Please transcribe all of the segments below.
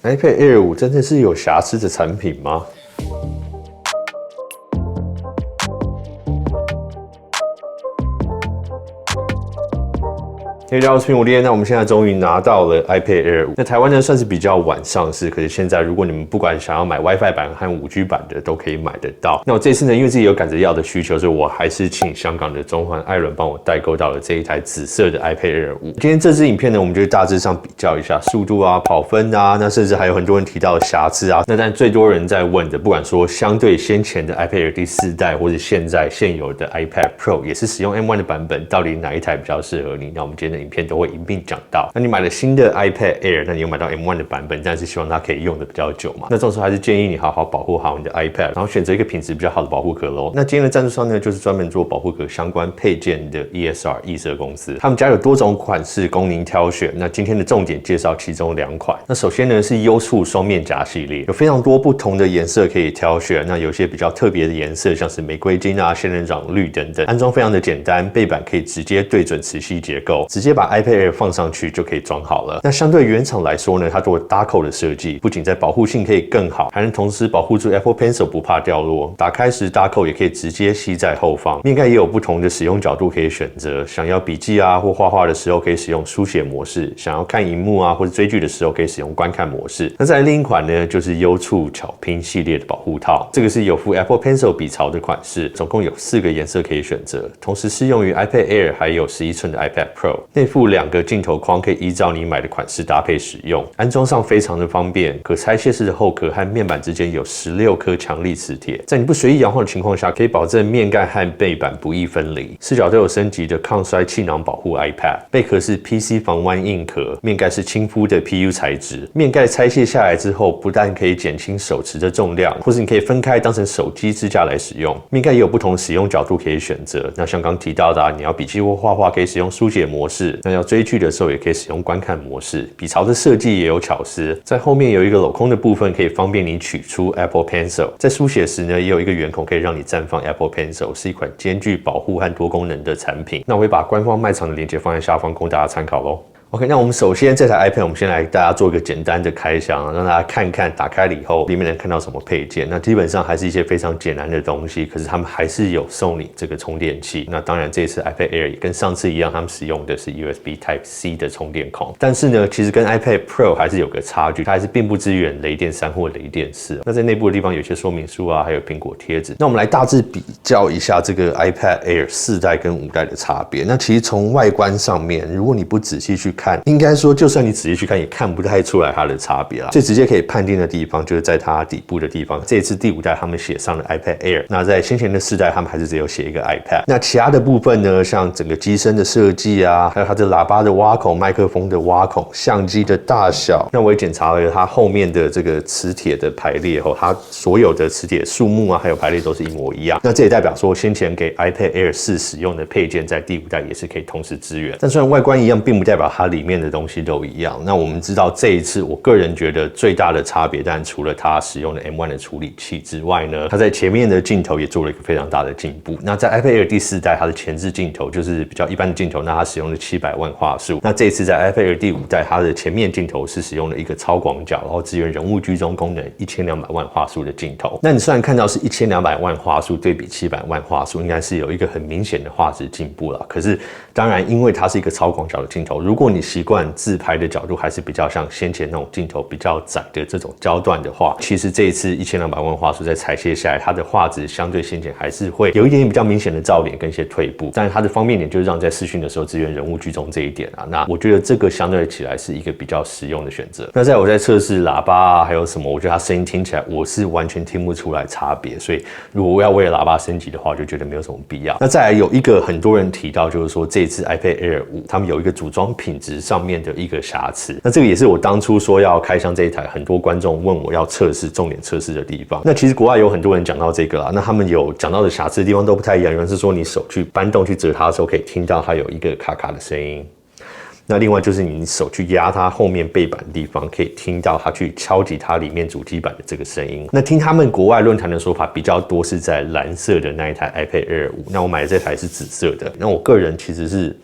iPad Air 5真的是有瑕疵的产品吗？大家好，我是苹果爹。那我们现在终于拿到了 iPad Air 5。那台湾呢算是比较晚上市，可是现在如果你们不管想要买 WiFi 版和5G 版的，都可以买得到。那我这次呢，因为自己有赶着要的需求，所以我还是请香港的中环艾伦帮我代购到了这一台紫色的 iPad Air 5。今天这支影片呢，我们就大致上比较一下速度啊、跑分啊，那甚至还有很多人提到的瑕疵啊。那但最多人在问的，不管说相对先前的 iPad Air 第4代，或者现有的 iPad Pro 也是使用 M1 的版本，到底哪一台比较适合你？那我们今天的影片都会一并讲到。那你买了新的 iPad Air， 那你有买到 M1 的版本，但是希望它可以用的比较久嘛？那这种时候还是建议你好好保护好你的 iPad， 然后选择一个品质比较好的保护壳咯。那今天的赞助商呢，就是专门做保护壳相关配件的 ESR 易色公司，他们家有多种款式供您挑选。那今天的重点介绍其中2款。那首先呢是优触双面夹系列，有非常多不同的颜色可以挑选。那有些比较特别的颜色，像是玫瑰金啊、仙人掌绿等等。安装非常的简单，背板可以直接对准磁吸结构，直接把 iPad Air 放上去就可以装好了。那相对原厂来说呢，它做搭扣的设计，不仅在保护性可以更好，还能同时保护住 Apple Pencil 不怕掉落。打开时搭扣也可以直接吸在后方。面盖也有不同的使用角度可以选择，想要笔记啊或画画的时候可以使用书写模式，想要看荧幕啊或者追剧的时候可以使用观看模式。那再来另一款呢，就是优触巧拼系列的保护套，这个是有附 Apple Pencil 笔槽的款式，总共有4个颜色可以选择，同时适用于 iPad Air 还有11寸的 iPad Pro。内附2个镜头框，可以依照你买的款式搭配使用。安装上非常的方便，可拆卸式的后壳和面板之间有16颗强力磁铁，在你不随意摇晃的情况下，可以保证面盖和背板不易分离。4角都有升级的抗摔气囊保护 iPad， 背壳是 PC 防弯硬壳，面盖是亲肤的 PU 材质。面盖拆卸下来之后，不但可以减轻手持的重量，或是你可以分开当成手机支架来使用。面盖也有不同使用角度可以选择。那像刚提到的你要笔记或画画可以使用书写模式，那要追剧的时候也可以使用观看模式。笔槽的设计也有巧思，在后面有一个镂空的部分，可以方便你取出 Apple Pencil。在书写时呢，也有一个圆孔可以让你暂放 Apple Pencil， 是一款兼具保护和多功能的产品。那我会把官方卖场的链接放在下方供大家参考咯。OK， 那我们首先这台 iPad， 我们先来大家做一个简单的开箱，让大家看看打开了以后里面能看到什么配件。那基本上还是一些非常简单的东西，可是他们还是有送你这个充电器。那当然这次 iPad Air 也跟上次一样，他们使用的是 USB Type-C 的充电孔。但是呢，其实跟 iPad Pro 还是有个差距，它还是并不支援雷电3或雷电4。那在内部的地方有些说明书啊，还有苹果贴纸。那我们来大致比较一下这个 iPad Air 4代跟5代的差别。那其实从外观上面，如果你不仔细去看，应该说就算你仔细去看也看不太出来它的差别啦。最直接可以判定的地方就是在它底部的地方，这一次第5代他们写上了 iPad Air， 那在先前的4代他们还是只有写一个 iPad。那其他的部分呢，像整个机身的设计啊，还有它的喇叭的挖孔、麦克风的挖孔、相机的大小，那我也检查了它后面的这个磁铁的排列后，它所有的磁铁数目啊还有排列都是一模一样。那这也代表说先前给 iPad Air 4使用的配件在第5代也是可以同时支援。但虽然外观一样，并不代表它里面的东西都一样。那我们知道这一次我个人觉得最大的差别，但除了它使用的 M1 的处理器之外呢，它在前面的镜头也做了一个非常大的进步。那在 iPad Air 第4代，它的前置镜头就是比较一般的镜头，那它使用了700万画素。那这一次在 iPad Air 第5代，它的前面镜头是使用了一个超广角，然后支援人物居中功能1200万画素的镜头。那你虽然看到是1200万画素对比700万画素，应该是有一个很明显的画质进步了。可是当然，因为它是一个超广角的镜头，如果你习惯自拍的角度还是比较像先前那种镜头比较窄的这种焦段的话，其实这一次1200万画素在裁切下来，它的画质相对先前还是会有一点比较明显的噪点跟一些退步。但是它的方便点就是让在视讯的时候支援人物居中这一点啊，那我觉得这个相对起来是一个比较实用的选择。那在我在测试喇叭啊，还有什么，我觉得它声音听起来我是完全听不出来差别，所以如果要为了喇叭升级的话，我就觉得没有什么必要。那再来有一个很多人提到，就是说这一次 iPad Air 5他们有一个组装品质上面的一个瑕疵。那这个也是我当初说要开箱这一台，很多观众问我要测试重点测试的地方。那其实国外有很多人讲到这个啦，那他们有讲到的瑕疵的地方都不太一样。有人是说你手去搬动去折它的时候，可以听到它有一个卡卡的声音。那另外就是你手去压它后面背板的地方，可以听到它去敲击它里面主机板的这个声音。那听他们国外论坛的说法比较多是在蓝色的那一台 iPad Air 5，那我买的这台是紫色的。那我个人其实是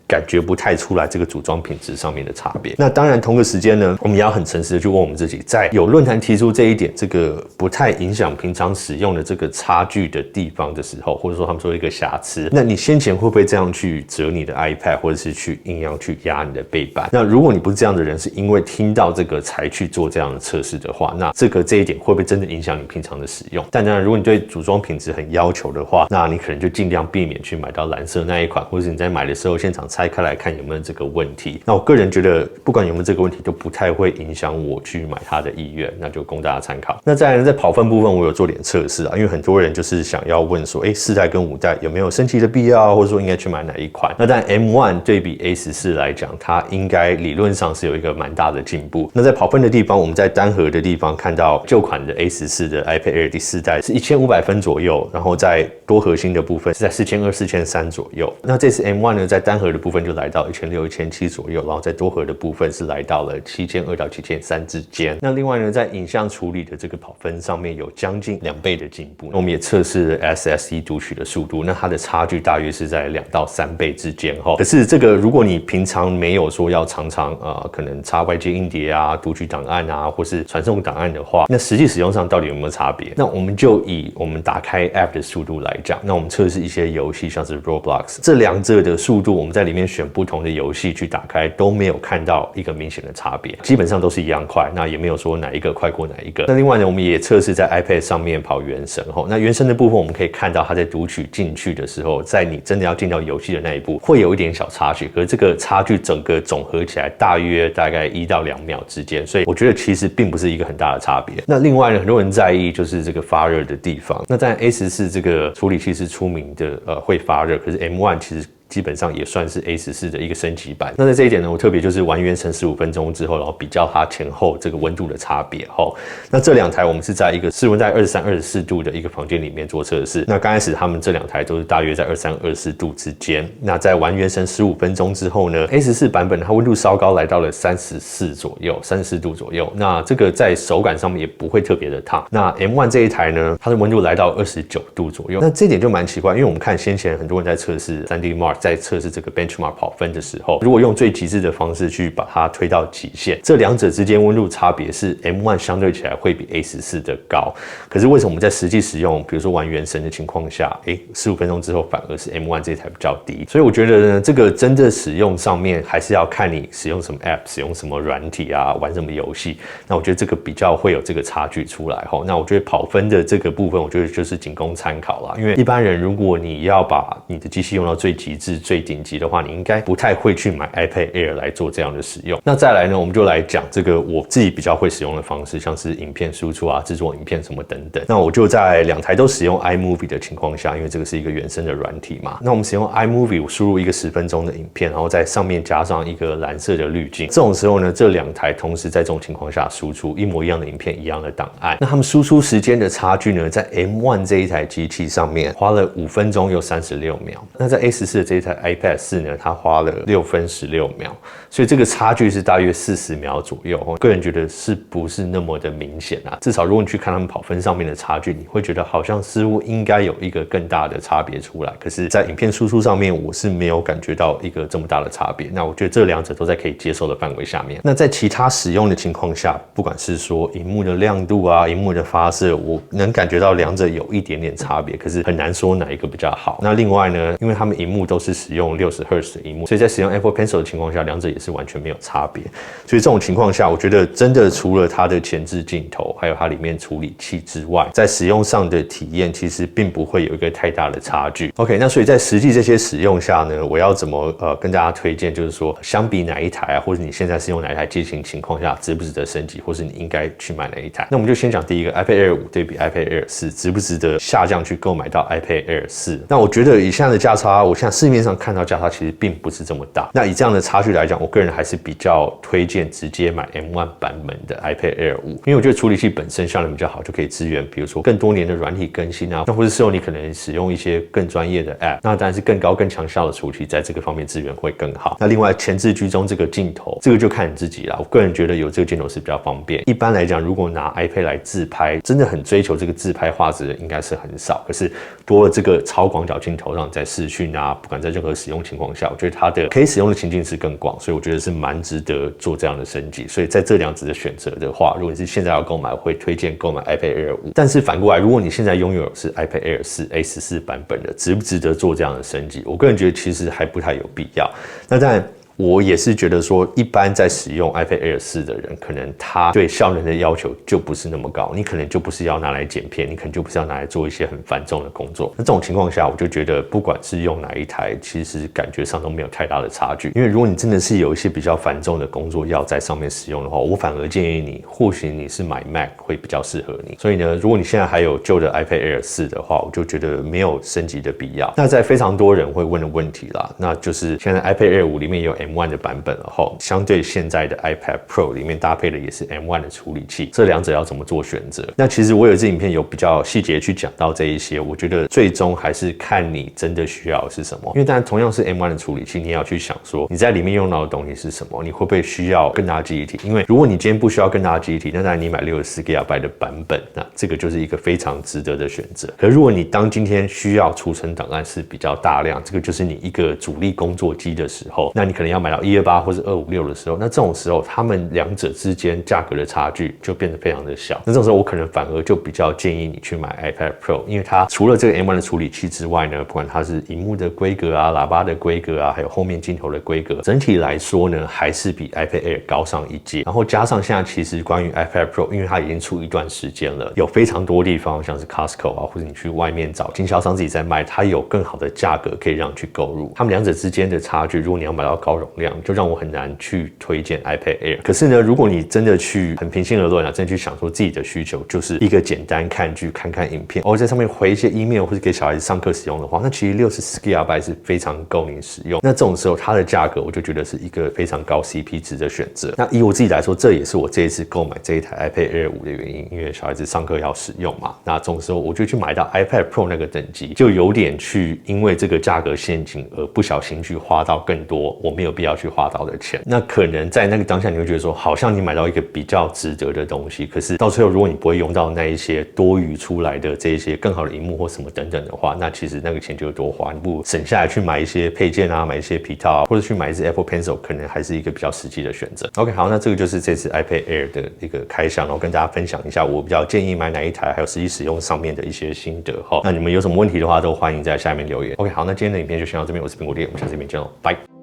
感觉不太出来这个组装品质上面的差别。那当然同个时间呢，我们也要很诚实的去问我们自己，在有论坛提出这一点，这个不太影响平常使用的这个差距的地方的时候，或者说他们说一个瑕疵，那你先前会不会这样去折你的 iPad， 或者是去硬要去压你的背板？那如果你不是这样的人，是因为听到这个才去做这样的测试的话，那这一点会不会真的影响你平常的使用？但当然，如果你对组装品质很要求的话，那你可能就尽量避免去买到蓝色那一款，或者是你在买的时候现场拆开来看有没有这个问题。那我个人觉得，不管有没有这个问题，都不太会影响我去买它的意愿，那就供大家参考。那再来呢，在跑分部分，我有做点测试啊，因为很多人就是想要问说，4代跟5代有没有升级的必要，或者说应该去买哪一款？那但 M1 对比 A14来讲，它应该理论上是有一个蛮大的进步。那在跑分的地方，我们在单核的地方看到旧款的 A14的 iPad Air 第4代是1500分左右，然后在多核心的部分是在4200、4300左右。那这次 M1 呢，在单核的部分就来到1600、1700左右，然后在多核的部分是来到了7200到7300之间。那另外呢，在影像处理的这个跑分上面有将近2倍的进步。我们也测试了 SSD 读取的速度，那它的差距大约是在2到3倍之间哈。可是这个如果你平常没有说要常常可能插外接硬碟啊、读取档案啊，或是传送档案的话，那实际使用上到底有没有差别？那我们就以我们打开 App 的速度来讲，那我们测试一些游戏，像是 Roblox， 这两者的速度，我们在里面选不同的游戏去打开，都没有看到一个明显的差别，基本上都是一样快，那也没有说哪一个快过哪一个。那另外呢，我们也测试在 iPad 上面跑原神吼，那原神的部分我们可以看到它在读取进去的时候，在你真的要进到游戏的那一步，会有一点小差距，可是这个差距整个总合起来大概1到2秒之间，所以我觉得其实并不是一个很大的差别。那另外呢，很多人在意就是这个发热的地方，那在 A14这个处理器是出名的会发热，可是 M1 其实基本上也算是 A14的一个升级版。那在这一点呢，我特别就是玩原神15分钟之后，然后比较它前后这个温度的差别吼。那这两台我们是在一个室温在23、24度的一个房间里面做测试。那刚开始他们这两台都是大约在23、24度之间。那在玩原神15分钟之后呢 ，A14 版本它温度稍高，来到了34左右，34度左右。那这个在手感上面也不会特别的烫。那 M1 这一台呢，它的温度来到29度左右。那这一点就蛮奇怪，因为我们看先前很多人在测试 3D Mark。在测试这个 benchmark 跑分的时候，如果用最极致的方式去把它推到极限，这两者之间温度差别是 M1 相对起来会比 A14 的高。可是为什么我们在实际使用，比如说玩原神的情况下，15分钟之后反而是 M1 这台比较低？所以我觉得呢，这个真的使用上面还是要看你使用什么 app， 使用什么软体啊，玩什么游戏。那我觉得这个比较会有这个差距出来吼。那我觉得跑分的这个部分，我觉得就是仅供参考啦。因为一般人如果你要把你的机器用到最极致、最顶级的话，你应该不太会去买 iPad Air 来做这样的使用。那再来呢，我们就来讲这个我自己比较会使用的方式，像是影片输出啊、制作影片什么等等。那我就在两台都使用 iMovie 的情况下，因为这个是一个原生的软体嘛，那我们使用 iMovie， 我输入一个10分钟的影片，然后在上面加上一个蓝色的滤镜。这种时候呢，这两台同时在这种情况下输出一模一样的影片、一样的档案，那他们输出时间的差距呢，在 M1 这一台机器上面花了5分钟又36秒，那在 A14 的这一台 iPad 4呢，它花了6分16秒，所以这个差距是大约40秒左右。我个人觉得是不是那么的明显啊？至少如果你去看他们跑分上面的差距，你会觉得好像似乎应该有一个更大的差别出来。可是，在影片输出上面，我是没有感觉到一个这么大的差别。那我觉得这两者都在可以接受的范围下面。那在其他使用的情况下，不管是说萤幕的亮度啊、萤幕的发射，我能感觉到两者有一点点差别，可是很难说哪一个比较好。那另外呢，因为他们萤幕都是使用60Hz 的萤幕，所以在使用 Apple Pencil 的情况下，两者也是完全没有差别。所以这种情况下，我觉得真的除了它的前置镜头，还有它里面处理器之外，在使用上的体验其实并不会有一个太大的差距。OK， 那所以在实际这些使用下呢，我要怎么跟大家推荐，就是说相比哪一台啊，或者你现在是用哪一台机型情况下，值不值得升级，或是你应该去买哪一台？那我们就先讲第一个 iPad Air 5对比 iPad Air 4，值不值得下降去购买到 iPad Air 4？那我觉得以现在的价差，我现在市面上看到价差其实并不是这么大。那以这样的差距来讲，我个人还是比较推荐直接买 M1 版本的 iPad Air 5，因为我觉得处理器本身效能比较好，就可以支援比如说更多年的软体更新啊，那或者是你可能使用一些更专业的 App， 那当然是更高更强效的处理器在这个方面支援会更好。那另外前置居中这个镜头，这个就看你自己啦。我个人觉得有这个镜头是比较方便。一般来讲，如果拿 iPad 来自拍，真的很追求这个自拍画质的应该是很少。可是多了这个超广角镜头，让你在视讯啊，不管在任何使用情况下，我觉得它的可以使用的情境是更广，所以我觉得是蛮值得做这样的升级。所以在这两者的选择的话，如果你是现在要购买，我会推荐购买 iPad Air 5。但是反过来，如果你现在拥有的是 iPad Air 4 A14 版本的，值不值得做这样的升级？我个人觉得其实还不太有必要。那当然，我也是觉得说，一般在使用 iPad Air 4的人，可能他对效能的要求就不是那么高，你可能就不是要拿来剪片，你可能就不是要拿来做一些很繁重的工作。那这种情况下，我就觉得不管是用哪一台，其实感觉上都没有太大的差距。因为如果你真的是有一些比较繁重的工作要在上面使用的话，我反而建议你，或许你是买 Mac 会比较适合你。所以呢，如果你现在还有旧的 iPad Air 4的话，我就觉得没有升级的必要。那在非常多人会问的问题啦，那就是现在 iPad Air 5里面也有 M1 的版本了后，相对现在的 iPad Pro 里面搭配的也是 M1 的处理器，这两者要怎么做选择？那其实我有一支影片有比较细节去讲到这一些，我觉得最终还是看你真的需要的是什么。因为当然同样是 M1 的处理器，你也要去想说你在里面用到的东西是什么，你会不会需要更大的记忆体？因为如果你今天不需要更大的记忆体，那当然你买64GB 的版本，那这个就是一个非常值得的选择。可如果你当今天需要储存档案是比较大量，这个就是你一个主力工作机的时候，那你可能要买到128或是256的时候，那这种时候他们两者之间价格的差距就变得非常的小。那这种时候我可能反而就比较建议你去买 iPad Pro， 因为它除了这个 M1 的处理器之外呢，不管它是萤幕的规格啊、喇叭的规格啊，还有后面镜头的规格，整体来说呢，还是比 iPad Air 高上一阶。然后加上现在其实关于 iPad Pro， 因为它已经出一段时间了，有非常多地方像是 Costco 啊，或者你去外面找经销商自己在卖，它有更好的价格可以让你去购入。他们两者之间的差距，如果你要买到高容量，就让我很难去推荐 iPad Air。可是呢，如果你真的去很平心而论啊，真的去想说自己的需求就是一个简单看剧、看看影片，或者在上面回一些 email 或者给小孩子上课使用的话，那其实64GB 是非常够你使用。那这种时候，它的价格我就觉得是一个非常高 CP 值的选择。那以我自己来说，这也是我这一次购买这一台 iPad Air 5的原因，因为小孩子上课要使用嘛。那这种时候，我就去买到 iPad Pro 那个等级，就有点去因为这个价格陷阱而不小心去花到更多我没有必要去花到的钱。那可能在那个当下，你会觉得说，好像你买到一个比较值得的东西，可是到最后，如果你不会用到那一些多余出来的这一些更好的萤幕或什么等等的话，那其实那个钱就多花，你不如省下来去买一些配件啊，买一些皮套啊，或者去买一支 Apple Pencil， 可能还是一个比较实际的选择。OK， 好，那这个就是这次 iPad Air 的一个开箱，然后跟大家分享一下我比较建议买哪一台，还有实际使用上面的一些心得哈。那你们有什么问题的话，都欢迎在下面留言。OK， 好，那今天的影片就先到这边，我是苹果爹，我们下次影片见喽，拜。